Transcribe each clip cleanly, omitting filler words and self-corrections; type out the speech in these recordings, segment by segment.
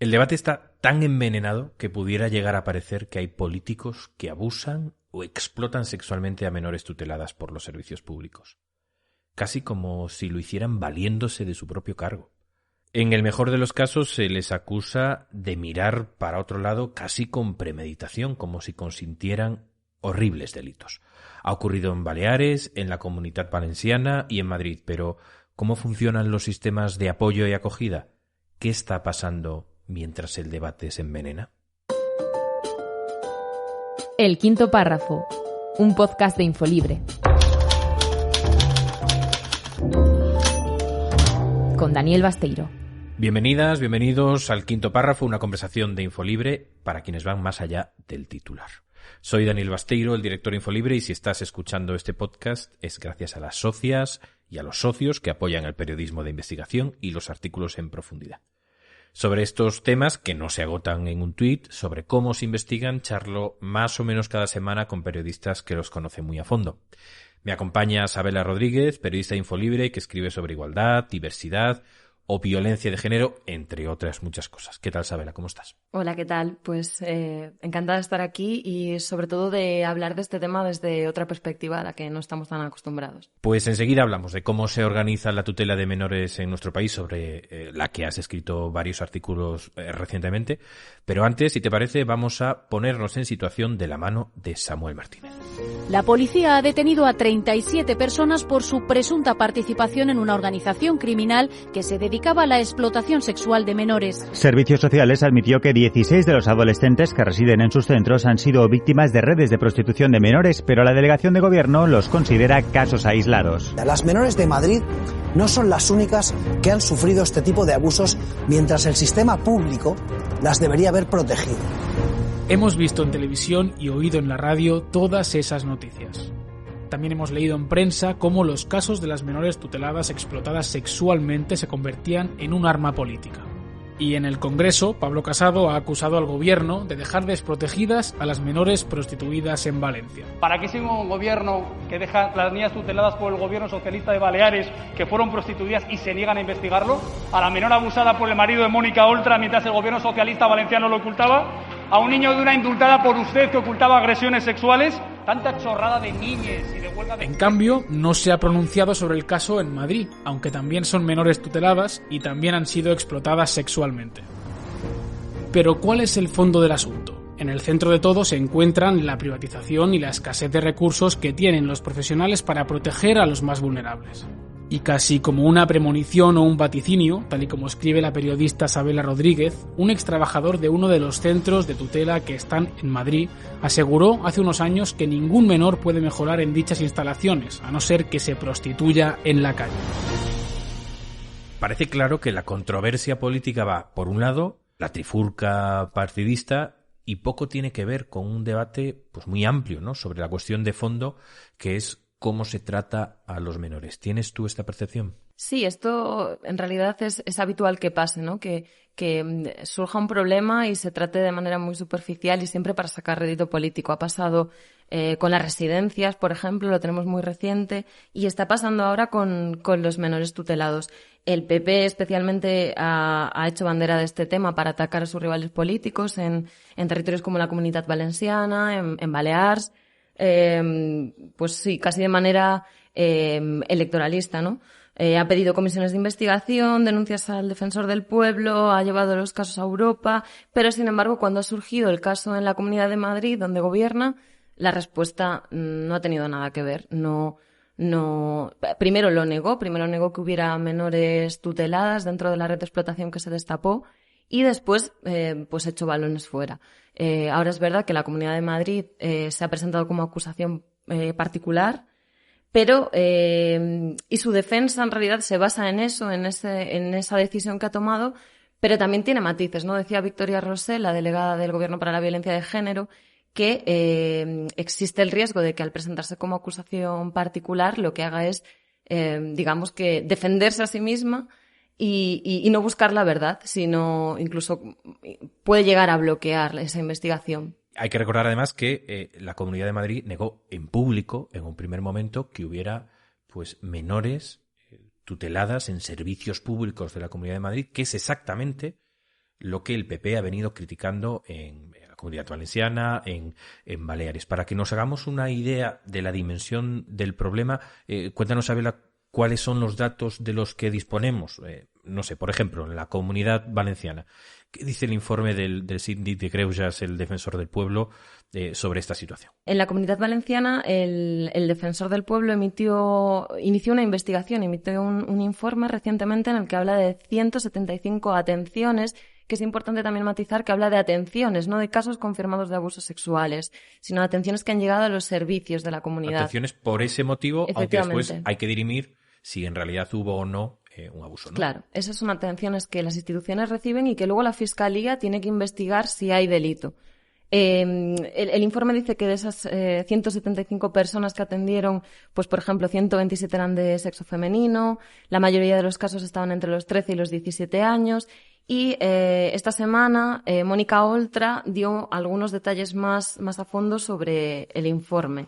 El debate está tan envenenado que pudiera llegar a parecer que hay políticos que abusan o explotan sexualmente a menores tuteladas por los servicios públicos, casi como si lo hicieran valiéndose de su propio cargo. En el mejor de los casos se les acusa de mirar para otro lado casi con premeditación, como si consintieran horribles delitos. Ha ocurrido en Baleares, en la Comunitat Valenciana y en Madrid, pero ¿cómo funcionan los sistemas de apoyo y acogida? ¿Qué está pasando mientras el debate se envenena? El quinto párrafo, un podcast de Infolibre. Con Daniel Basteiro. Bienvenidas, bienvenidos al quinto párrafo, una conversación de Infolibre para quienes van más allá del titular. Soy Daniel Basteiro, el director de Infolibre, y si estás escuchando este podcast es gracias a las socias y a los socios que apoyan el periodismo de investigación y los artículos en profundidad. Sobre estos temas, que no se agotan en un tuit, sobre cómo se investigan, charlo más o menos cada semana con periodistas que los conocen muy a fondo. Me acompaña Sabela Rodríguez, periodista de Infolibre, que escribe sobre igualdad, diversidad o violencia de género, entre otras muchas cosas. ¿Qué tal, Sabela? ¿Cómo estás? Hola, ¿qué tal? Pues encantada de estar aquí y sobre todo de hablar de este tema desde otra perspectiva a la que no estamos tan acostumbrados. Pues enseguida hablamos de cómo se organiza la tutela de menores en nuestro país, sobre la que has escrito varios artículos recientemente. Pero antes, si te parece, vamos a ponernos en situación de la mano de Samuel Martínez. La policía ha detenido a 37 personas por su presunta participación en una organización criminal que se dedicaba a la explotación sexual de menores. Servicios Sociales admitió que 16 de los adolescentes que residen en sus centros han sido víctimas de redes de prostitución de menores, pero la delegación de gobierno los considera casos aislados. Las menores de Madrid no son las únicas que han sufrido este tipo de abusos, mientras el sistema público las debería haber protegido. Hemos visto en televisión y oído en la radio todas esas noticias. También hemos leído en prensa cómo los casos de las menores tuteladas explotadas sexualmente se convertían en un arma política. Y en el Congreso, Pablo Casado ha acusado al gobierno de dejar desprotegidas a las menores prostituidas en Valencia. ¿Para qué sigue un gobierno que deja las niñas tuteladas por el gobierno socialista de Baleares que fueron prostituidas y se niegan a investigarlo? ¿A la menor abusada por el marido de Mónica Oltra mientras el gobierno socialista valenciano lo ocultaba? ¿A un niño de una indultada por usted que ocultaba agresiones sexuales? Tanta chorrada de niñes y de huelga de... En cambio, no se ha pronunciado sobre el caso en Madrid, aunque también son menores tuteladas y también han sido explotadas sexualmente. Pero ¿cuál es el fondo del asunto? En el centro de todo se encuentran la privatización y la escasez de recursos que tienen los profesionales para proteger a los más vulnerables. Y casi como una premonición o un vaticinio, tal y como escribe la periodista Sabela Rodríguez, un extrabajador de uno de los centros de tutela que están en Madrid aseguró hace unos años que ningún menor puede mejorar en dichas instalaciones, a no ser que se prostituya en la calle. Parece claro que la controversia política va, por un lado, la trifulca partidista, y poco tiene que ver con un debate pues muy amplio, ¿no?, sobre la cuestión de fondo, que es cómo se trata a los menores. ¿Tienes tú esta percepción? Sí, esto en realidad es habitual que pase, ¿no? Que surja un problema y se trate de manera muy superficial y siempre para sacar rédito político. Ha pasado con las residencias, por ejemplo, lo tenemos muy reciente, y está pasando ahora con los menores tutelados. El PP especialmente ha hecho bandera de este tema para atacar a sus rivales políticos en territorios como la Comunitat Valenciana, en Baleares. Pues sí, casi de manera electoralista, ¿no? Ha pedido comisiones de investigación, denuncias al defensor del pueblo, ha llevado los casos a Europa, pero sin embargo, cuando ha surgido el caso en la Comunidad de Madrid, donde gobierna, la respuesta no ha tenido nada que ver. Primero negó que hubiera menores tuteladas dentro de la red de explotación que se destapó, y después pues echó balones fuera. Ahora es verdad que la Comunidad de Madrid se ha presentado como acusación particular, pero y su defensa en realidad se basa en eso, en esa decisión que ha tomado, pero también tiene matices, ¿no? Decía Victoria Rosell, la delegada del Gobierno para la Violencia de Género, que existe el riesgo de que al presentarse como acusación particular lo que haga es, digamos que defenderse a sí misma y no buscar la verdad, sino incluso puede llegar a bloquear esa investigación. Hay que recordar además que la Comunidad de Madrid negó en público, en un primer momento, que hubiera pues menores tuteladas en servicios públicos de la Comunidad de Madrid, que es exactamente lo que el PP ha venido criticando en la Comunidad Valenciana, en Baleares. Para que nos hagamos una idea de la dimensión del problema, cuéntanos, Abela, cuáles son los datos de los que disponemos. No sé, por ejemplo, en la Comunidad Valenciana. ¿Qué dice el informe del Síndic de Greuges, el Defensor del Pueblo, sobre esta situación? En la Comunidad Valenciana, el Defensor del Pueblo inició una investigación, emitió un informe recientemente en el que habla de 175 atenciones, que es importante también matizar que habla de atenciones, no de casos confirmados de abusos sexuales, sino de atenciones que han llegado a los servicios de la comunidad. Atenciones por ese motivo, aunque después hay que dirimir si en realidad hubo o no un abuso, ¿no? Claro, esas son atenciones que las instituciones reciben y que luego la Fiscalía tiene que investigar si hay delito. El informe dice que de esas 175 personas que atendieron, pues por ejemplo 127 eran de sexo femenino, la mayoría de los casos estaban entre los 13 y los 17 años y esta semana Mónica Oltra dio algunos detalles más a fondo sobre el informe.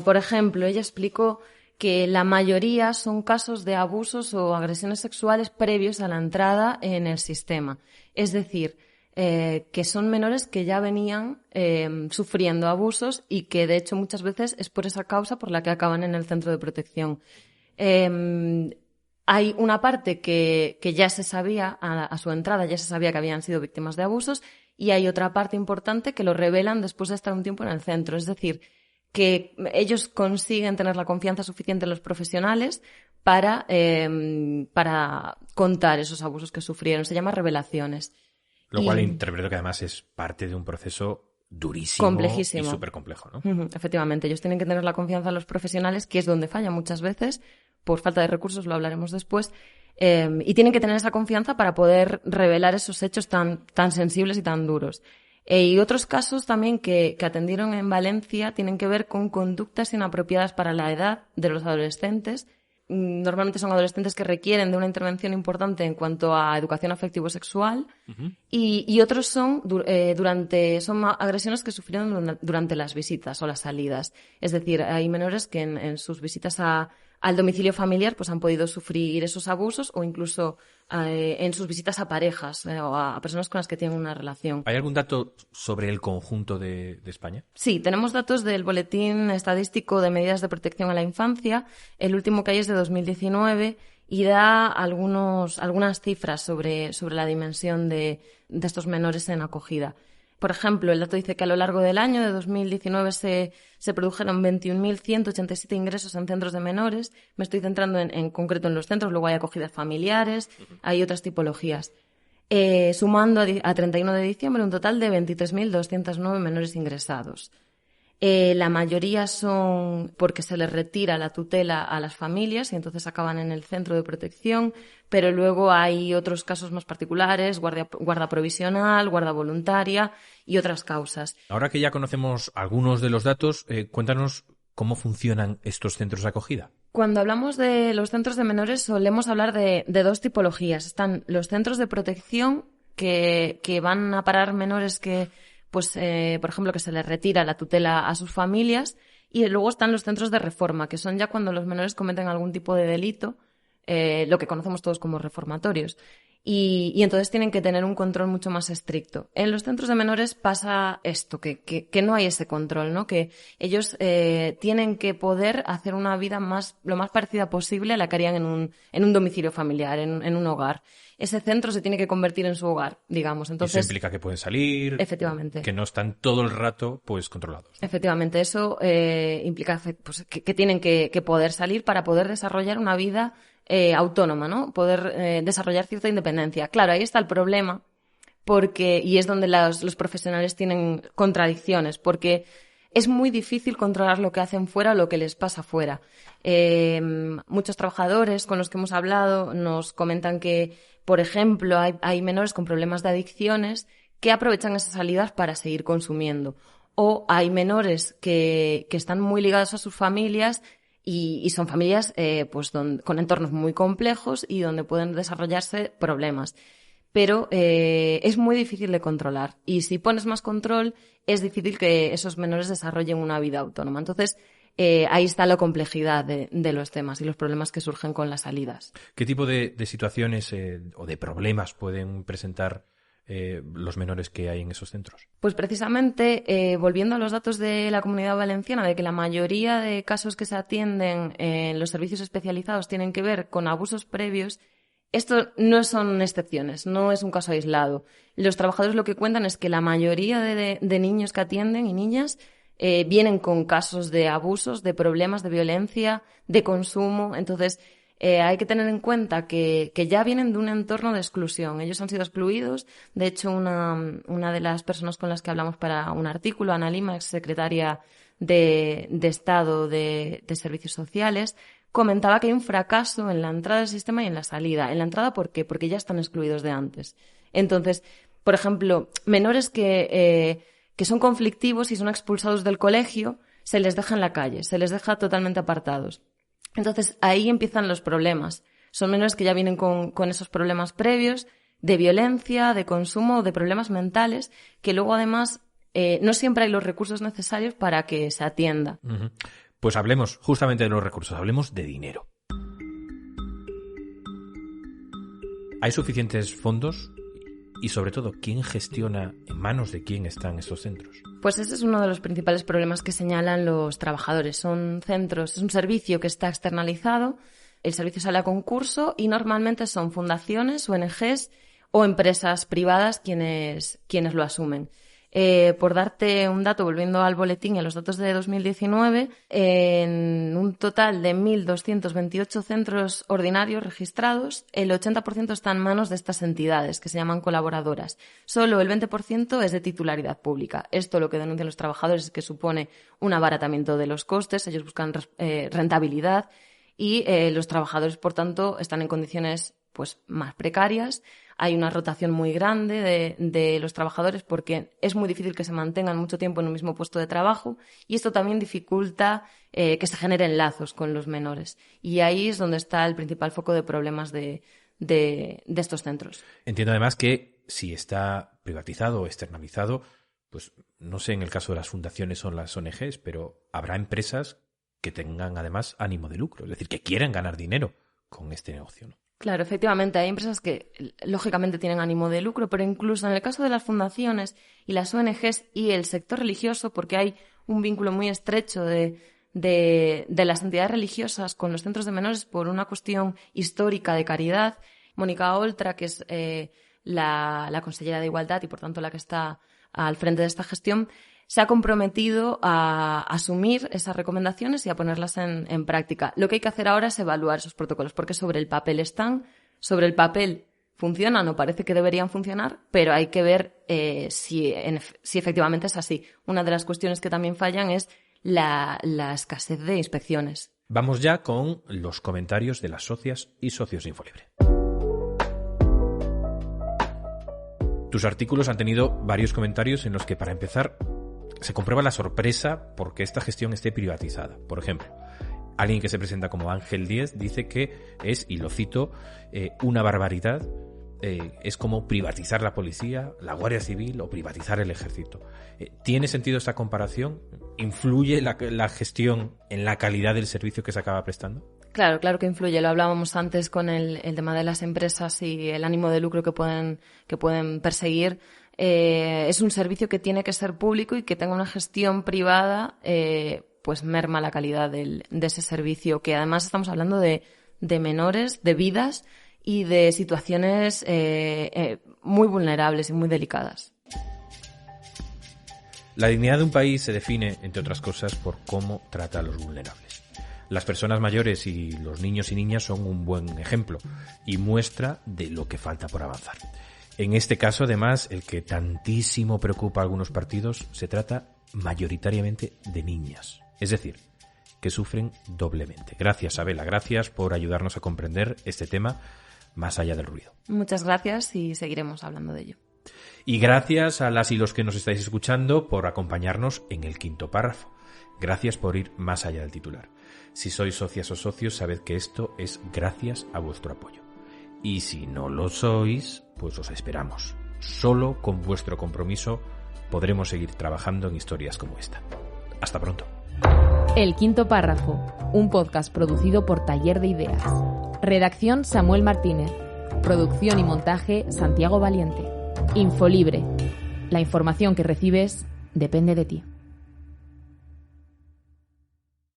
Por ejemplo, ella explicó que la mayoría son casos de abusos o agresiones sexuales previos a la entrada en el sistema. Es decir, que son menores que ya venían sufriendo abusos y que, de hecho, muchas veces es por esa causa por la que acaban en el centro de protección. Hay una parte que ya se sabía, a su entrada ya se sabía que habían sido víctimas de abusos, y hay otra parte importante que lo revelan después de estar un tiempo en el centro. Es decir, que ellos consiguen tener la confianza suficiente en los profesionales para contar esos abusos que sufrieron. Se llama revelaciones. Lo cual interpreto que además es parte de un proceso durísimo, complejísimo, y súper complejo, ¿no? Efectivamente, ellos tienen que tener la confianza en los profesionales, que es donde falla muchas veces, por falta de recursos, lo hablaremos después, y tienen que tener esa confianza para poder revelar esos hechos tan sensibles y tan duros. Y otros casos también que atendieron en Valencia tienen que ver con conductas inapropiadas para la edad de los adolescentes. Normalmente son adolescentes que requieren de una intervención importante en cuanto a educación afectivo-sexual, y otros son agresiones que sufrieron durante las visitas o las salidas. Es decir, hay menores que en sus visitas al domicilio familiar pues han podido sufrir esos abusos, o incluso en sus visitas a parejas o a personas con las que tienen una relación. ¿Hay algún dato sobre el conjunto de España? Sí, tenemos datos del Boletín Estadístico de Medidas de Protección a la Infancia. El último que hay es de 2019 y da algunas cifras sobre la dimensión de estos menores en acogida. Por ejemplo, el dato dice que a lo largo del año de 2019 se produjeron 21.187 ingresos en centros de menores. Me estoy centrando en concreto en los centros, luego hay acogidas familiares, hay otras tipologías. Sumando a 31 de diciembre un total de 23.209 menores ingresados. La mayoría son porque se les retira la tutela a las familias y entonces acaban en el centro de protección, pero luego hay otros casos más particulares, guarda provisional, guarda voluntaria y otras causas. Ahora que ya conocemos algunos de los datos, cuéntanos cómo funcionan estos centros de acogida. Cuando hablamos de los centros de menores solemos hablar de dos tipologías. Están los centros de protección que van a parar menores que por ejemplo, que se les retira la tutela a sus familias, y luego están los centros de reforma, que son ya cuando los menores cometen algún tipo de delito, lo que conocemos todos como reformatorios, y entonces tienen que tener un control mucho más estricto. En los centros de menores pasa esto, que no hay ese control, ¿no? Que ellos tienen que poder hacer una vida lo más parecida posible a la que harían en un domicilio familiar, en un hogar. Ese centro se tiene que convertir en su hogar, digamos. Entonces, eso implica que pueden salir, efectivamente, que no están todo el rato pues controlados, ¿no? Efectivamente, eso implica pues, que tienen que poder salir para poder desarrollar una vida autónoma, ¿no? Poder desarrollar cierta independencia. Claro, ahí está el problema, y es donde los profesionales tienen contradicciones, porque es muy difícil controlar lo que hacen fuera o lo que les pasa fuera. Muchos trabajadores con los que hemos hablado nos comentan que, por ejemplo, hay menores con problemas de adicciones que aprovechan esas salidas para seguir consumiendo. O hay menores que están muy ligados a sus familias y son familias con entornos muy complejos y donde pueden desarrollarse problemas. Pero es muy difícil de controlar. Y si pones más control, es difícil que esos menores desarrollen una vida autónoma. Entonces, ahí está la complejidad de los temas y los problemas que surgen con las salidas. ¿Qué tipo de situaciones o de problemas pueden presentar los menores que hay en esos centros? Pues precisamente, volviendo a los datos de la Comunidad Valenciana, de que la mayoría de casos que se atienden en los servicios especializados tienen que ver con abusos previos, esto no son excepciones, no es un caso aislado. Los trabajadores lo que cuentan es que la mayoría de niños que atienden y niñas vienen con casos de abusos, de problemas, de violencia, de consumo. Entonces, hay que tener en cuenta que ya vienen de un entorno de exclusión. Ellos han sido excluidos. De hecho, una de las personas con las que hablamos para un artículo, Ana Lima, exsecretaria de Estado de Servicios Sociales, comentaba que hay un fracaso en la entrada del sistema y en la salida. En la entrada, ¿por qué? Porque ya están excluidos de antes. Entonces, por ejemplo, menores que son conflictivos y son expulsados del colegio, se les deja en la calle, se les deja totalmente apartados. Entonces, ahí empiezan los problemas. Son menores que ya vienen con esos problemas previos de violencia, de consumo, de problemas mentales, que luego además no siempre hay los recursos necesarios para que se atienda. Uh-huh. Pues hablemos justamente de los recursos, hablemos de dinero. ¿Hay suficientes fondos? Y sobre todo, ¿quién gestiona, en manos de quién están estos centros? Pues ese es uno de los principales problemas que señalan los trabajadores. Son centros, es un servicio que está externalizado, el servicio sale a concurso y normalmente son fundaciones, ONGs o empresas privadas quienes lo asumen. Por darte un dato, volviendo al boletín y a los datos de 2019, en un total de 1.228 centros ordinarios registrados, el 80% está en manos de estas entidades, que se llaman colaboradoras. Solo el 20% es de titularidad pública. Esto lo que denuncian los trabajadores es que supone un abaratamiento de los costes, ellos buscan rentabilidad y los trabajadores, por tanto, están en condiciones pues más precarias. Hay una rotación muy grande de los trabajadores porque es muy difícil que se mantengan mucho tiempo en un mismo puesto de trabajo y esto también dificulta que se generen lazos con los menores. Y ahí es donde está el principal foco de problemas de estos centros. Entiendo además que si está privatizado o externalizado, pues no sé en el caso de las fundaciones o las ONGs, pero habrá empresas que tengan además ánimo de lucro, es decir, que quieran ganar dinero con este negocio, ¿no? Claro, efectivamente, hay empresas que lógicamente tienen ánimo de lucro, pero incluso en el caso de las fundaciones y las ONGs y el sector religioso, porque hay un vínculo muy estrecho de las entidades religiosas con los centros de menores por una cuestión histórica de caridad. Mónica Oltra, que es la consellera de Igualdad y por tanto la que está al frente de esta gestión, se ha comprometido a asumir esas recomendaciones y a ponerlas en práctica. Lo que hay que hacer ahora es evaluar esos protocolos, porque sobre el papel funcionan o parece que deberían funcionar, pero hay que ver si efectivamente es así. Una de las cuestiones que también fallan es la escasez de inspecciones. Vamos ya con los comentarios de las socias y socios de Infolibre. Tus artículos han tenido varios comentarios en los que, para empezar, se comprueba la sorpresa porque esta gestión esté privatizada. Por ejemplo, alguien que se presenta como Ángel Díez dice que es, y lo cito, una barbaridad, es como privatizar la policía, la Guardia Civil o privatizar el ejército. ¿Tiene sentido esta comparación? ¿Influye la gestión en la calidad del servicio que se acaba prestando? Claro que influye. Lo hablábamos antes con el tema de las empresas y el ánimo de lucro que pueden perseguir. Es un servicio que tiene que ser público y que tenga una gestión privada, pues merma la calidad de ese servicio, que además estamos hablando de menores, de vidas y de situaciones muy vulnerables y muy delicadas. La dignidad de un país se define, entre otras cosas, por cómo trata a los vulnerables. Las personas mayores y los niños y niñas son un buen ejemplo y muestra de lo que falta por avanzar. En este caso, además, el que tantísimo preocupa a algunos partidos, se trata mayoritariamente de niñas. Es decir, que sufren doblemente. Gracias, Abela, gracias por ayudarnos a comprender este tema más allá del ruido. Muchas gracias y seguiremos hablando de ello. Y gracias a las y los que nos estáis escuchando por acompañarnos en el quinto párrafo. Gracias por ir más allá del titular. Si sois socias o socios, sabed que esto es gracias a vuestro apoyo. Y si no lo sois, pues os esperamos. Solo con vuestro compromiso podremos seguir trabajando en historias como esta. Hasta pronto. El quinto párrafo, un podcast producido por Taller de Ideas. Redacción Samuel Martínez. Producción y montaje Santiago Valiente. Infolibre. La información que recibes depende de ti.